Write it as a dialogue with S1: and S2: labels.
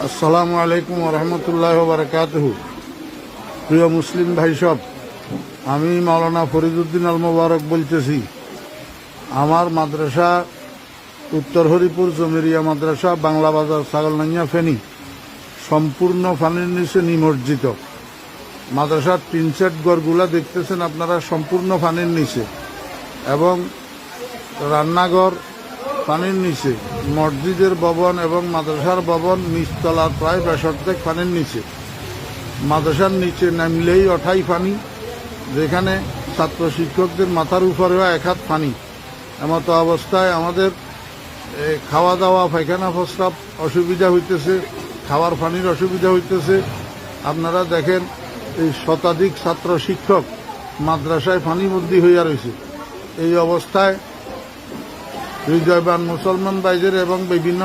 S1: আসসালামু আলাইকুম রহমতুল্লাহ বারাকাতুহু। প্রিয় মুসলিম ভাই সব, আমি মাওলানা ফরিদউদ্দিন আল মোবারক বলতেছি। আমার মাদ্রাসা উত্তর হরিপুর জমিরিয়া মাদ্রাসা, বাংলা বাজার, ছাগলনাইয়া, ফেনী সম্পূর্ণ পানির নিচে নিমজ্জিত। মাদ্রাসার টিন সেট ঘরগুলা দেখতেছেন আপনারা, সম্পূর্ণ পানির নিচে, এবং রান্নাঘর পানির নিচে, মসজিদের ভবন এবং মাদ্রাসার ভবন নিচতলার প্রায় ৬২ পানির নিচে। মাদ্রাসার নিচে নামলেই অঠাই পানি, যেখানে ছাত্র শিক্ষকদের মাথার উপরেও ১ হাত পানি। এমতো অবস্থায় আমাদের খাওয়া দাওয়া, পায়খানা প্রস্রাব অসুবিধা হইতেছে, খাওয়ার পানির অসুবিধা হইতেছে। আপনারা দেখেন, এই শতাধিক ছাত্র শিক্ষক মাদ্রাসায় পানিবন্দী হইয়া রয়েছে। এই অবস্থায় হৃদয়বান মুসলমান ভাইদের এবং বিভিন্ন